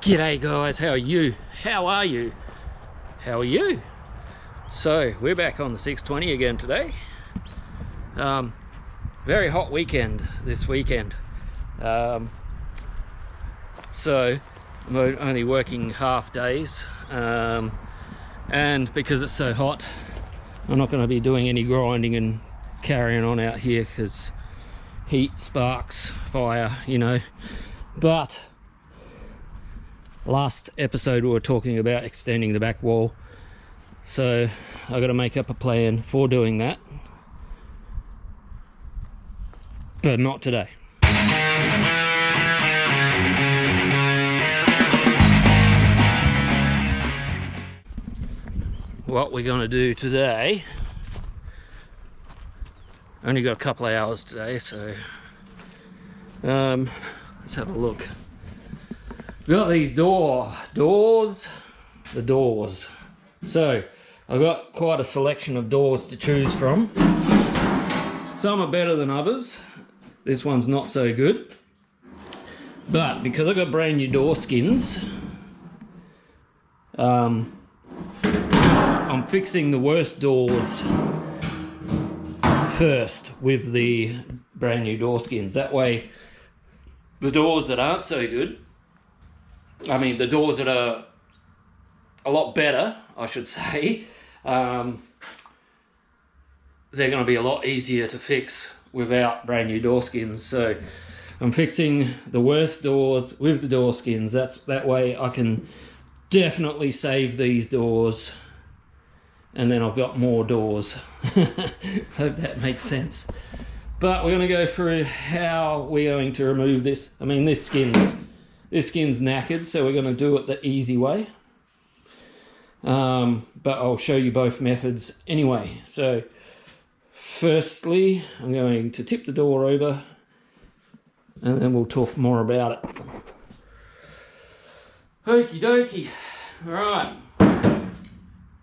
G'day guys, how are you? How are you? How are you? So we're back on the 620 again today. Very hot weekend this weekend. So I'm only working half days, and because it's so hot, I'm not going to be doing any grinding and carrying on out here because heat, sparks, fire, you know. But last episode we were talking about extending the back wall, so I've got to make up a plan for doing that, but not today. What we're going to do today, only got a couple of hours today, so let's have a look. We've got these doors. So I've got quite a selection of doors to choose from. Some are better than others. This one's not so good. But because I've got brand new door skins, I'm fixing the worst doors first with the brand new door skins. That way, the doors that aren't so good, I mean the doors that are a lot better, I should say, they're going to be a lot easier to fix without brand new door skins. So I'm fixing the worst doors with the door skins. That way I can definitely save these doors, and then I've got more doors. Hope that makes sense. But we're going to go through how we're going to remove this. I mean, this skin's knackered, so we're going to do it the easy way. But I'll show you both methods anyway. So firstly, I'm going to tip the door over, and then we'll talk more about it. Okie dokie. Alright.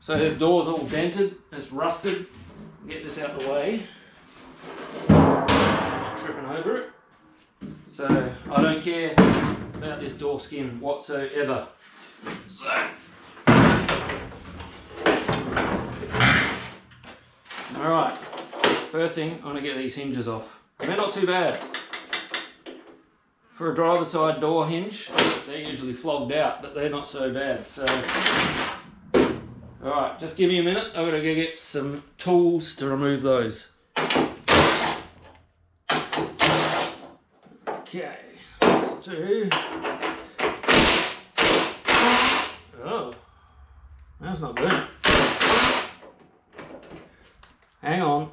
So this door's all dented, it's rusted. Get this out of the way. I'm tripping over it. So I don't care about this door skin whatsoever. So alright, first thing, I'm going to get these hinges off. They're not too bad. For a driver's side door hinge, they're usually flogged out, but they're not so bad. So, alright, just give me a minute. I've got to go get some tools to remove those. Okay, let's do. Oh, that's not good. Hang on,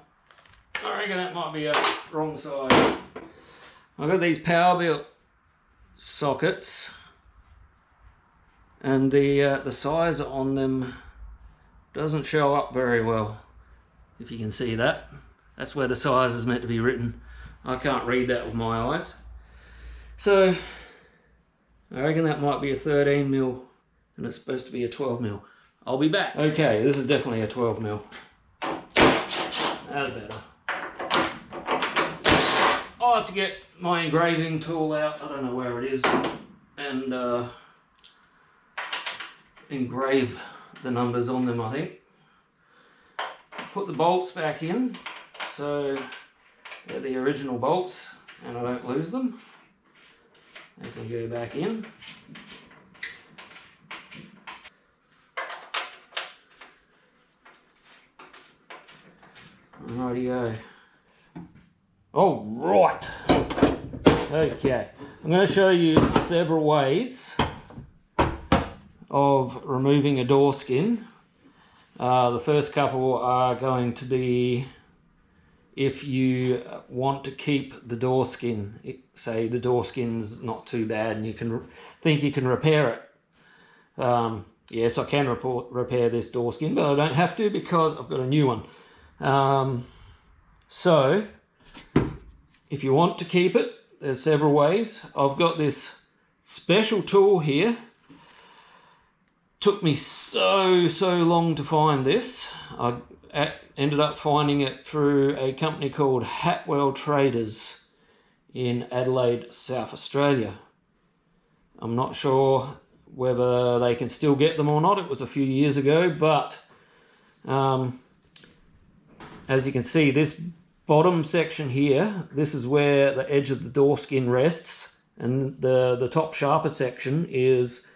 I reckon that might be a wrong side. I've got these power built sockets, and the size on them doesn't show up very well. If you can see that, that's where the size is meant to be written. I can't read that with my eyes. So I reckon that might be a 13mm, and it's supposed to be a 12mm. I'll be back. Okay, this is definitely a 12mm. That's better. I'll have to get my engraving tool out, I don't know where it is, and engrave the numbers on them, I think. Put the bolts back in, so they're the original bolts and I don't lose them. They can go back in. Rightio. All right. Okay, I'm going to show you several ways of removing a door skin. The first couple are going to be if you want to keep the door skin. Say the door skin's not too bad and you think you can repair it. Yes, I can repair this door skin, but I don't have to because I've got a new one. So if you want to keep it, there's several ways. I've got this special tool here. Took me so long to find this. I ended up finding it through a company called Hatwell Traders in Adelaide, South Australia. I'm not sure whether they can still get them or not. It was a few years ago, but as you can see, this bottom section here, this is where the edge of the door skin rests, and the top sharper section is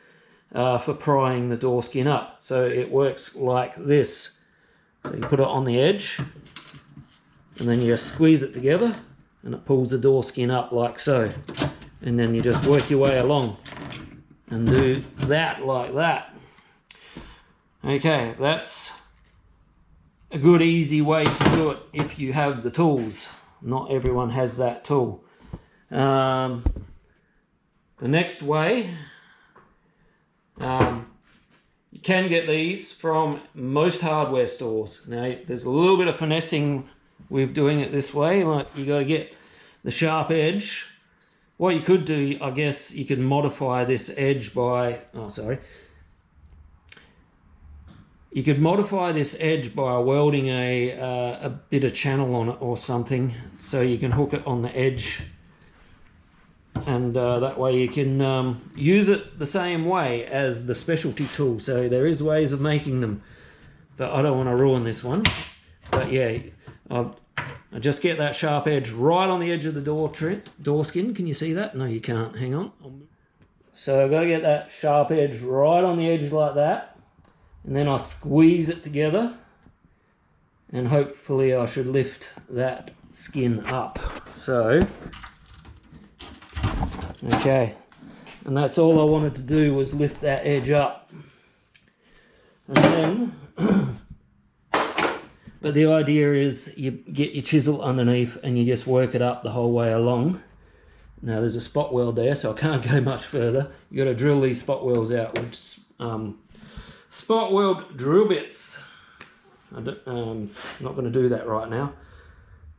for prying the door skin up. So it works like this. So you put it on the edge, and then you just squeeze it together, and it pulls the door skin up like so. And then you just work your way along and do that like that. Okay, that's a good easy way to do it if you have the tools. Not everyone has that tool. The next way, you can get these from most hardware stores. Now there's a little bit of finessing with doing it this way. Like, you got to get the sharp edge. What you could do, I guess, you could modify this edge by, you could modify this edge by welding a bit of channel on it or something, so you can hook it on the edge, and that way you can use it the same way as the specialty tool. So there is ways of making them, but I don't want to ruin this one. But yeah, I just get that sharp edge right on the edge of the door skin. Can you see that? No, you can't. Hang on. So I've got to get that sharp edge right on the edge like that. And then I squeeze it together. And hopefully I should lift that skin up. So, okay. And that's all I wanted to do, was lift that edge up. And then... But the idea is you get your chisel underneath and you just work it up the whole way along. Now there's a spot weld there, so I can't go much further. You got to drill these spot welds out with spot weld drill bits. I'm not going to do that right now.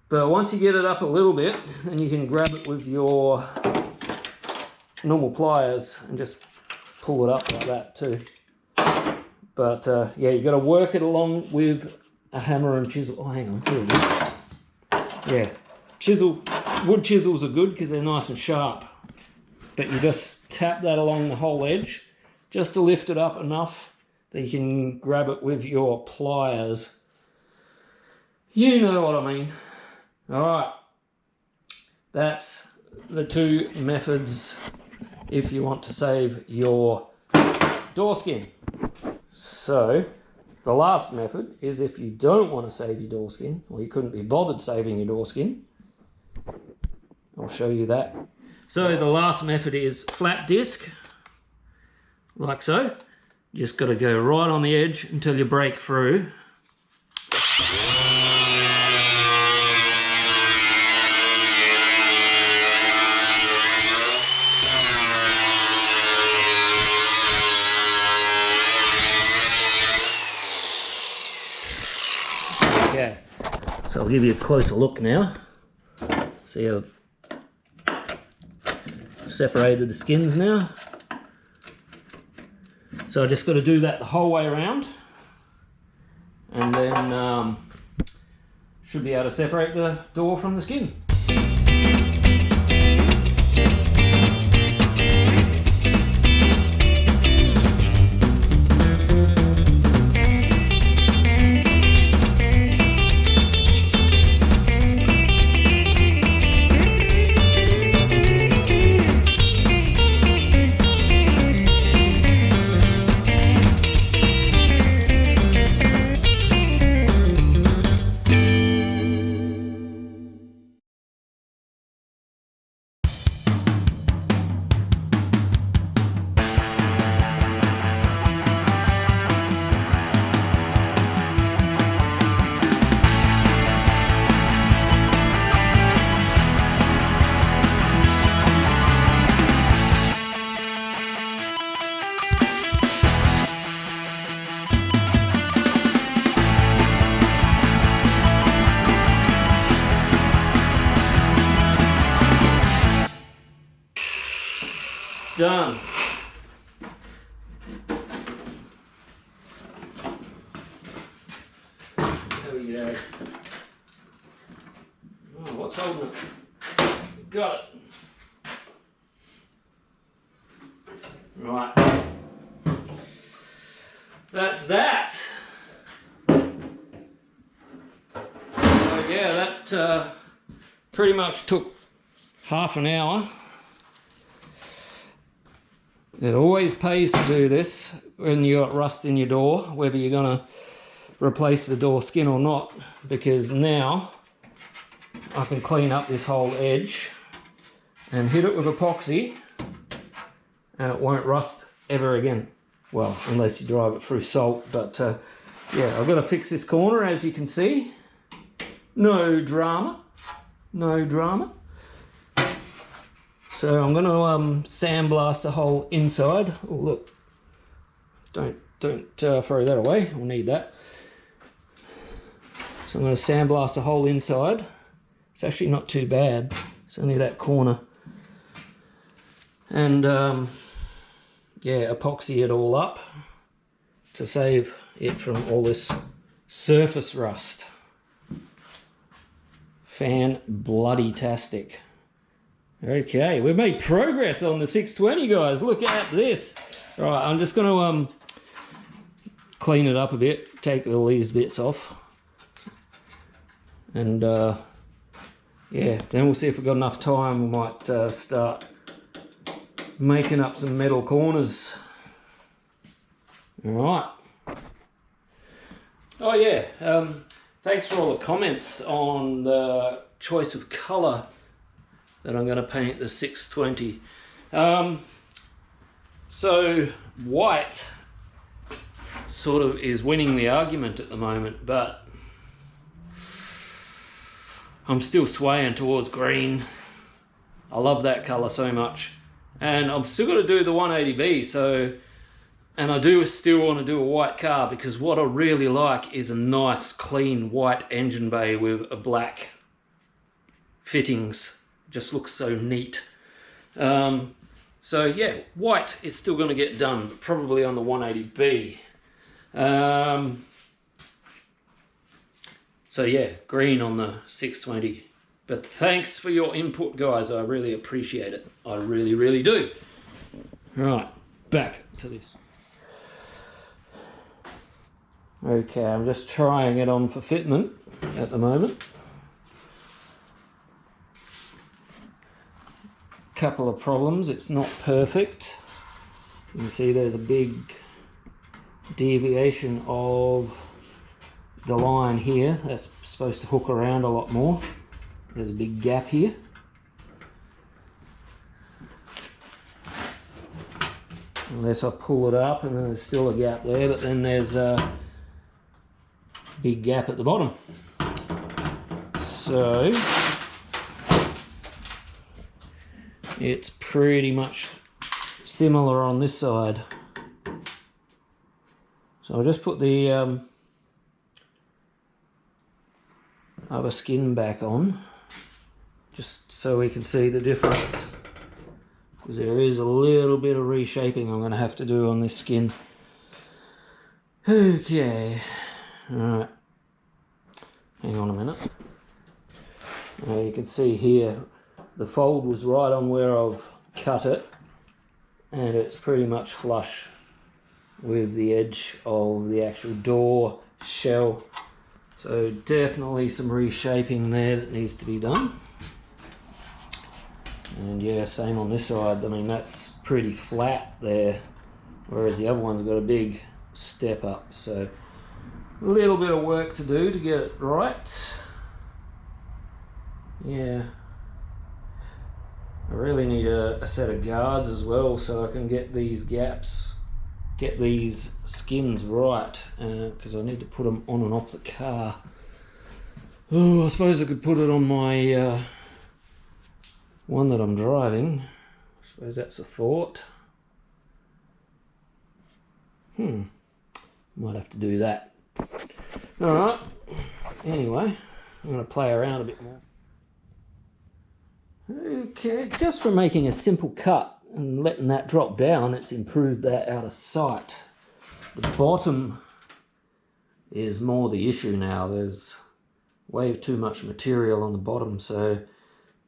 But once you get it up a little bit, then you can grab it with your normal pliers and just pull it up like that too. But yeah, you got to work it along with a hammer and chisel. Oh, hang on, here it is. Yeah, wood chisels are good because they're nice and sharp. But you just tap that along the whole edge just to lift it up enough that you can grab it with your pliers. You know what I mean. Alright, that's the two methods if you want to save your door skin. So the last method is if you don't want to save your door skin, or you couldn't be bothered saving your door skin. I'll show you that. So the last method is flat disc, like so. You just got to go right on the edge until you break through. Okay, so I'll give you a closer look now. See, I've separated the skins now. So I just got to do that the whole way around, and then should be able to separate the door from the skin. Done. There we go. Oh, what's holding it? Got it. Right. that's that. So yeah, that pretty much took half an hour. It always pays to do this when you got rust in your door, whether you're gonna replace the door skin or not, because now I can clean up this whole edge and hit it with epoxy and it won't rust ever again. Well, unless you drive it through salt, but yeah, I've got to fix this corner, as you can see. No drama, no drama. So I'm going to sandblast the whole inside. Oh look, don't throw that away, we'll need that. So I'm going to sandblast the whole inside. It's actually not too bad, it's only that corner. And yeah, epoxy it all up to save it from all this surface rust. Fan-bloody-tastic. Okay, we've made progress on the 620, guys. Look at this. All right, I'm just going to clean it up a bit, take all these bits off. And yeah, then we'll see if we've got enough time. We might start making up some metal corners. All right. Oh yeah, thanks for all the comments on the choice of colour that I'm going to paint the 620. So white sort of is winning the argument at the moment, but I'm still swaying towards green. I love that colour so much. And I'm still going to do the 180B, so, and I do still want to do a white car, because what I really like is a nice clean white engine bay with a black fittings. Just looks so neat. So yeah, white is still going to get done, but probably on the 180B. So yeah, green on the 620. But thanks for your input, guys. I really appreciate it. I really, really do. Right, back to this. Okay, I'm just trying it on for fitment at the moment. Couple of problems. It's not perfect. You can see there's a big deviation of the line here. That's supposed to hook around a lot more. There's a big gap here. Unless I pull it up, and then there's still a gap there, but then there's a big gap at the bottom. So it's pretty much similar on this side. So I'll just put the other skin back on, just so we can see the difference, because there is a little bit of reshaping I'm going to have to do on this skin. Okay, alright, hang on a minute. You can see here the fold was right on where I've cut it, and it's pretty much flush with the edge of the actual door shell. So definitely some reshaping there that needs to be done. And yeah, same on this side. I mean, that's pretty flat there, whereas the other one's got a big step up. So a little bit of work to do to get it right. Yeah. I really need a set of guards as well, so I can get these gaps, get these skins right, because I need to put them on and off the car. Oh, I suppose I could put it on my one that I'm driving. I suppose that's a thought. Might have to do that. Alright, anyway, I'm going to play around a bit more. Okay, just from making a simple cut and letting that drop down, it's improved that out of sight. The bottom is more the issue now. There's way too much material on the bottom, so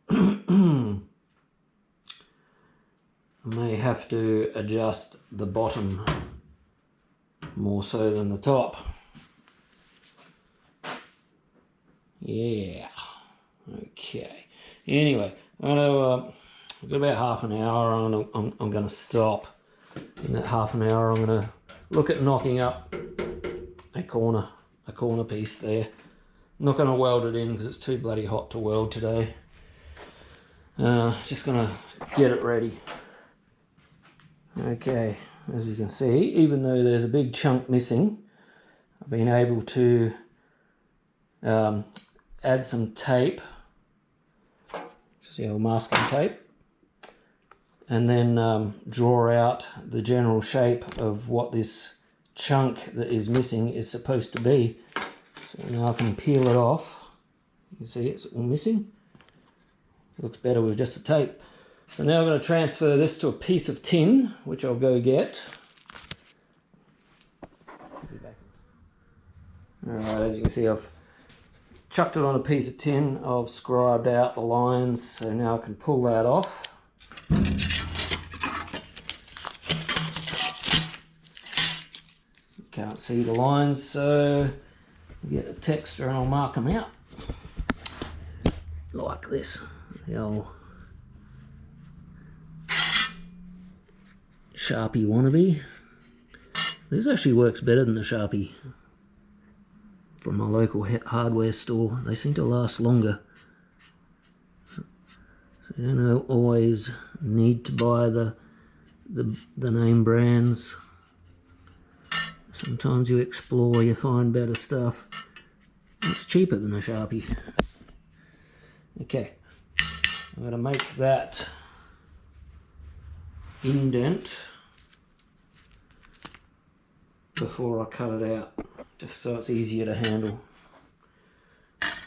I may have to adjust the bottom more so than the top. Yeah. Okay. Anyway, I'm gonna I've got about half an hour. I'm gonna stop. In that half an hour, I'm gonna look at knocking up a corner piece there. I'm not gonna weld it in because it's too bloody hot to weld today. Just gonna get it ready. Okay, as you can see, even though there's a big chunk missing, I've been able to add some tape, just the old masking tape, and then draw out the general shape of what this chunk that is missing is supposed to be. So now I can peel it off. You can see it's all missing. It looks better with just the tape. So now I'm going to transfer this to a piece of tin, which I'll go get. Alright, as you can see, I've chucked it on a piece of tin. I've scribed out the lines, so now I can pull that off. You can't see the lines, so I'll get a texture and I'll mark them out. Like this. The old Sharpie wannabe. This actually works better than the Sharpie from my local hardware store. They seem to last longer. So you don't always need to buy the name brands. Sometimes you explore, you find better stuff. It's cheaper than a Sharpie. Okay, I'm going to make that indent before I cut it out, just so it's easier to handle.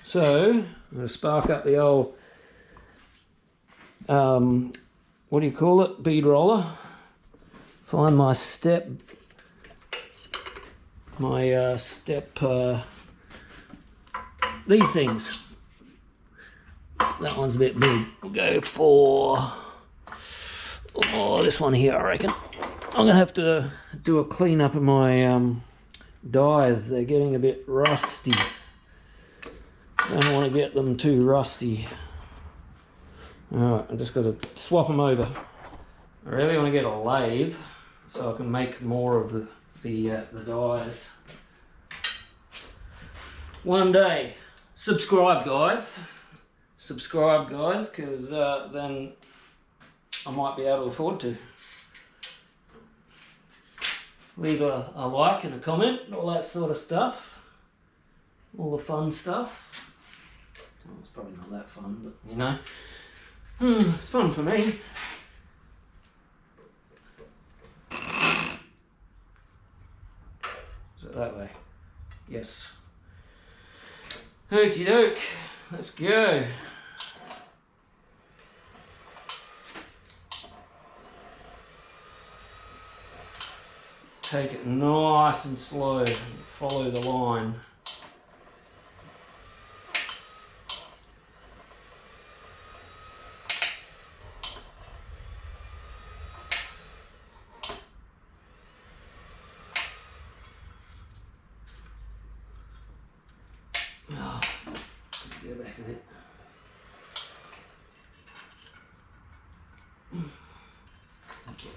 So I'm going to spark up the old what do you call it, bead roller, find my step these things. That one's a bit big. We'll go for this one here, I reckon. I'm going to have to do a clean up of my dies. They're getting a bit rusty. I don't want to get them too rusty. Alright, I've just got to swap them over. I really want to get a lathe so I can make more of the dies. One day. Subscribe, guys. Subscribe, guys, because then I might be able to afford to. Leave a like and a comment, all that sort of stuff. All the fun stuff. Oh, it's probably not that fun, but you know. It's fun for me. Is it that way? Yes. Okie doke, let's go. Take it nice and slow, follow the line. Oh, go back a bit. Okay.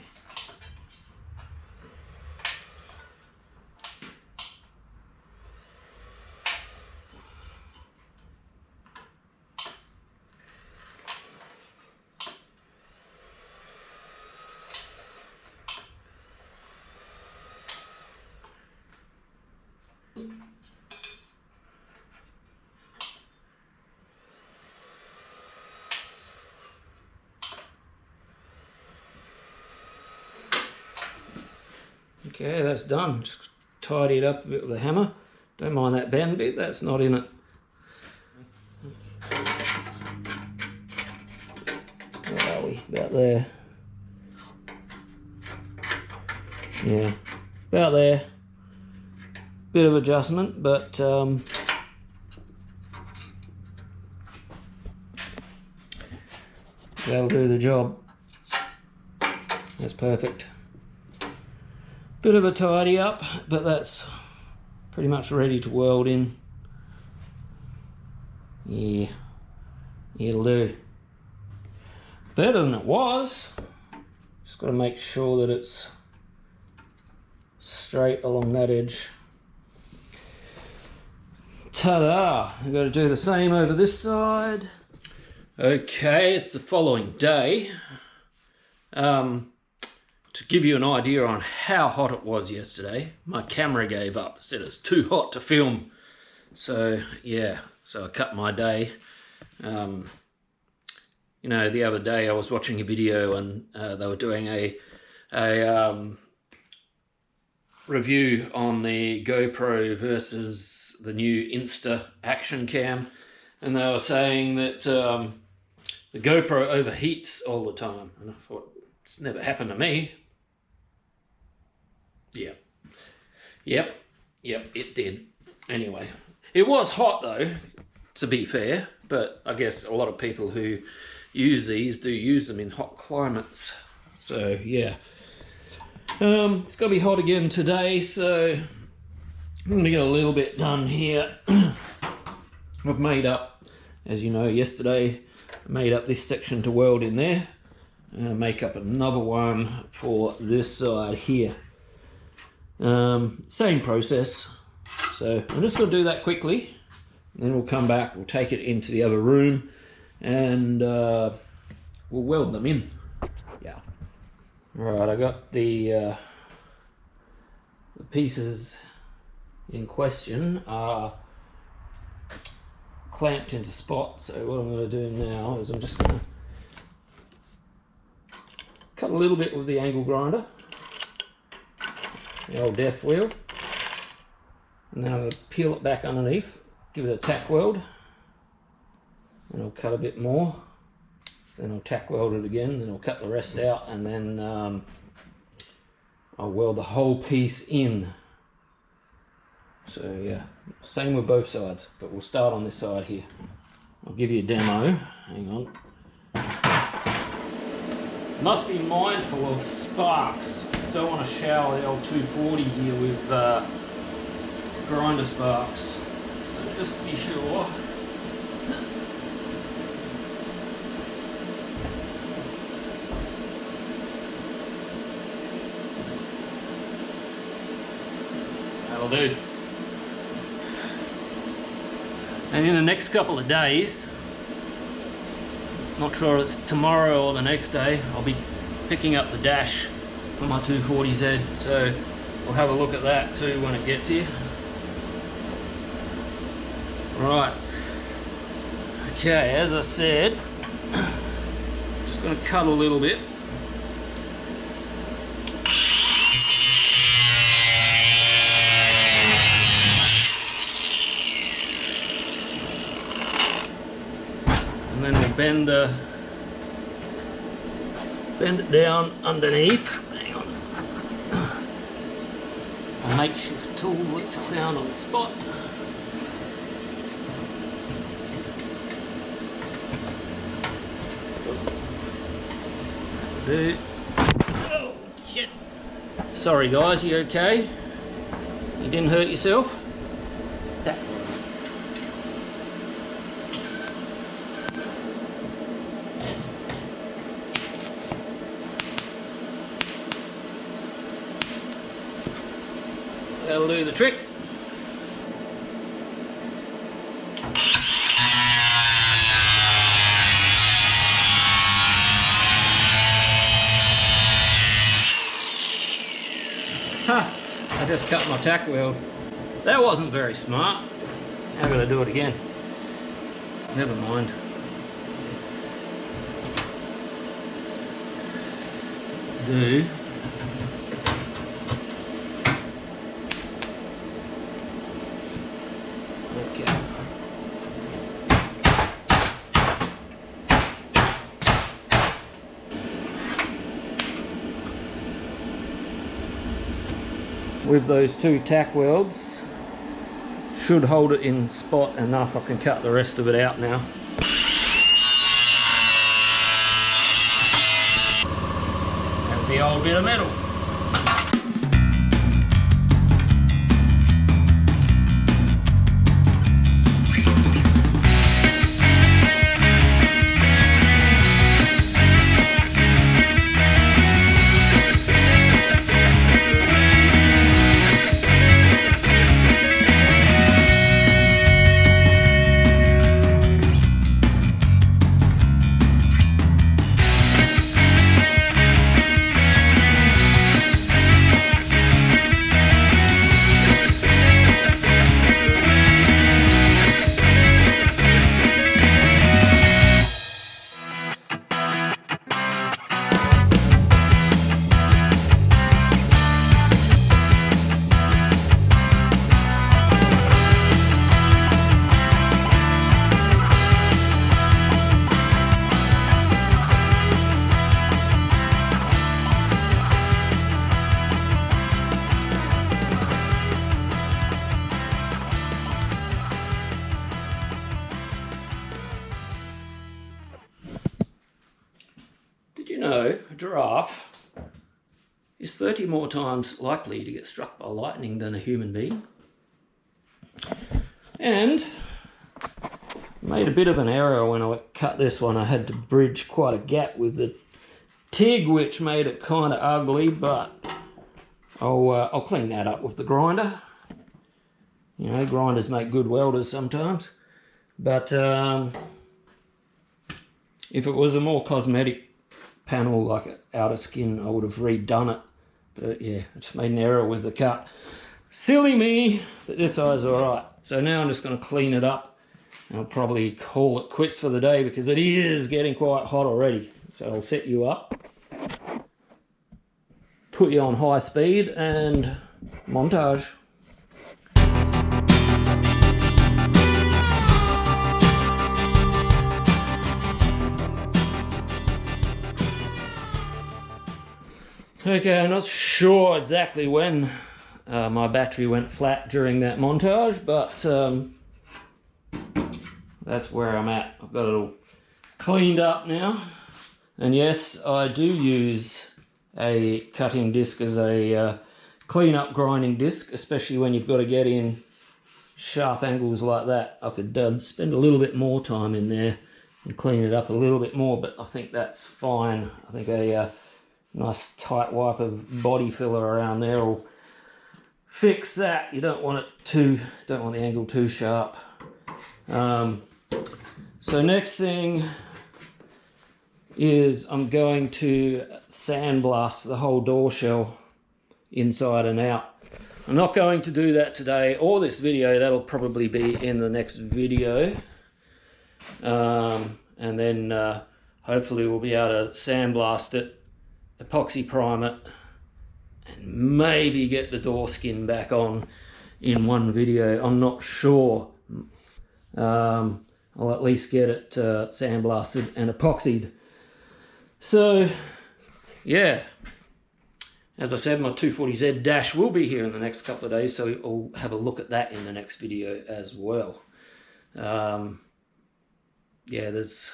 Okay, that's done. Just tidy it up a bit with a hammer. Don't mind that bend bit, that's not in it. Where are we? About there. Yeah, about there. Bit of adjustment, but that'll do the job. That's perfect. Bit of a tidy up, but that's pretty much ready to weld in. Yeah, it'll do. Better than it was. Just got to make sure that it's straight along that edge. Ta-da! I've got to do the same over this side. Okay, it's the following day. To give you an idea on how hot it was yesterday, my camera gave up. It said it's too hot to film. So yeah, so I cut my day. You know, the other day I was watching a video and they were doing a review on the GoPro versus the new Insta action cam, and they were saying that the GoPro overheats all the time, and I thought, it's never happened to me. Yep, it did. Anyway, it was hot though, to be fair, but I guess a lot of people who use these do use them in hot climates. So yeah, it's gonna be hot again today, so I'm gonna get a little bit done here. I've made up, as you know, yesterday I made up this section to weld in there. I'm gonna make up another one for this side here. Same process, so I'm just going to do that quickly, and then we'll come back, we'll take it into the other room, and we'll weld them in. Yeah. Right, I got the pieces in question are clamped into spots, so what I'm going to do now is I'm just going to cut a little bit with the angle grinder, the old death wheel, and then I'm going to peel it back underneath, give it a tack weld, and I'll cut a bit more, then I'll tack weld it again, then I'll cut the rest out, and then I'll weld the whole piece in. So yeah, same with both sides, but we'll start on this side here. I'll give you a demo, hang on. Must be mindful of sparks. Don't want to shower the old 240 here with grinder sparks. So just to be sure. That'll do. And in the next couple of days, not sure it's tomorrow or the next day, I'll be picking up the dash for my 240Z, so we'll have a look at that too when it gets here. Right, okay, as I said, just going to cut a little bit. And then we'll bend it down underneath. Hang on. A makeshift tool which I found on the spot. Oh shit! Sorry guys, you okay? You didn't hurt yourself? That'll do the trick. Ha! I just cut my tack weld. That wasn't very smart. Now I've got to do it again. Never mind. Do. Okay. With those two tack welds, should hold it in spot enough. I can cut the rest of it out now. That's the old bit of metal. giraffe is 30 more times likely to get struck by lightning than a human being. And made a bit of an error when I cut this one. I had to bridge quite a gap with the TIG, which made it kind of ugly, but I'll clean that up with the grinder. You know, grinders make good welders sometimes. But if it was a more cosmetic panel, like outer skin, I would have redone it. But yeah, I just made an error with the cut. Silly me, but this eye's alright. So now I'm just going to clean it up. And I'll probably call it quits for the day because it is getting quite hot already. So I'll set you up, put you on high speed, and montage. Okay, I'm not sure exactly when my battery went flat during that montage, but that's where I'm at. I've got it all cleaned up now. And yes, I do use a cutting disc as a clean-up grinding disc, especially when you've got to get in sharp angles like that. I could spend a little bit more time in there and clean it up a little bit more, but I think that's fine. I think a nice tight wipe of body filler around there will fix that. You don't want the angle too sharp. So next thing is I'm going to sandblast the whole door shell inside and out. I'm not going to do that today or this video. That'll probably be in the next video. And then hopefully we'll be able to sandblast it, epoxy prime it, and maybe get the door skin back on in one video. I'm not sure. I'll at least get it sandblasted and epoxied. So yeah, as I said, my 240Z dash will be here in the next couple of days, so we'll have a look at that in the next video as well. Yeah, there's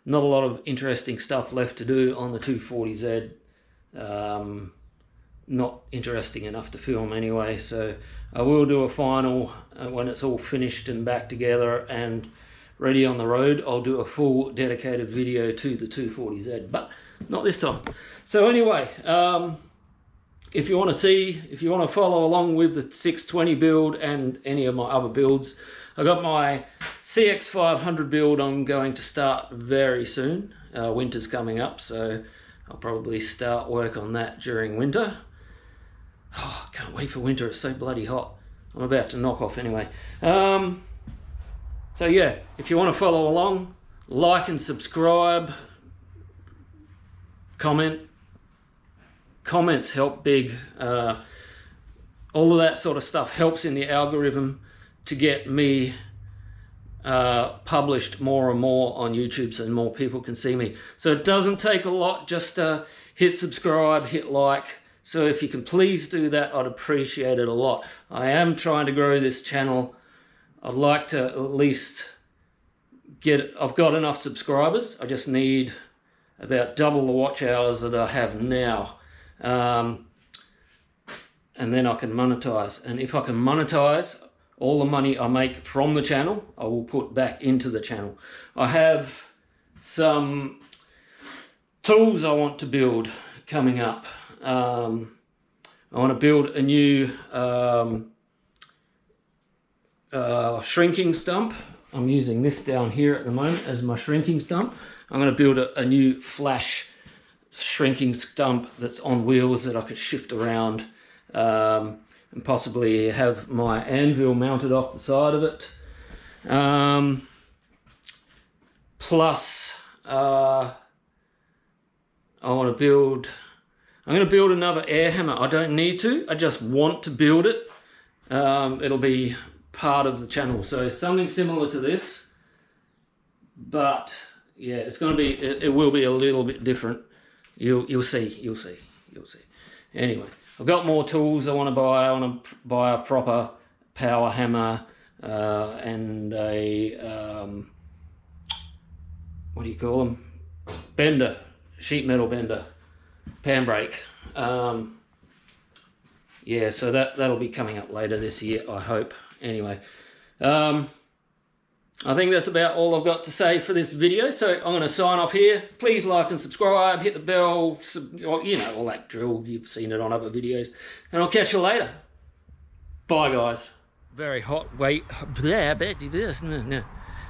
not a lot of interesting stuff left to do on the 240Z. Not interesting enough to film anyway, so I will do a final when it's all finished and back together and ready on the road. I'll do a full dedicated video to the 240Z, but not this time. So anyway, if you want to follow along with the 620 build and any of my other builds, I got my CX500 build I'm going to start very soon. Winter's coming up, so I'll probably start work on that during winter. Oh, I can't wait for winter. It's so bloody hot. I'm about to knock off anyway. So yeah, if you want to follow along, like and subscribe, comment. Comments help big. All of that sort of stuff helps in the algorithm to get me published more and more on YouTube so more people can see me. So it doesn't take a lot, just hit subscribe, hit like. So if you can please do that, I'd appreciate it a lot. I am trying to grow this channel. I'd like to at least I've got enough subscribers. I just need about double the watch hours that I have now. And then I can monetize. And if I can monetize, all the money I make from the channel, I will put back into the channel. I have some tools I want to build coming up. I want to build a new shrinking stump. I'm using this down here at the moment as my shrinking stump. I'm going to build a new flash shrinking stump that's on wheels that I could shift around, and possibly have my anvil mounted off the side of it. Plus, I'm going to build another air hammer. I don't need to, I just want to build it. It'll be part of the channel. So something similar to this, but yeah, it's going to be, it will be a little bit different. You'll see. Anyway, I've got more tools I want to buy. I want to buy a proper power hammer and a, what do you call them? Bender, sheet metal bender. handbrake. Yeah, so that'll be coming up later this year, I hope. Anyway, I think that's about all I've got to say for this video, so I'm going to sign off here. Please like and subscribe, hit the bell, you know, all that drill. You've seen it on other videos. And I'll catch you later. Bye, guys. Very hot. Wait.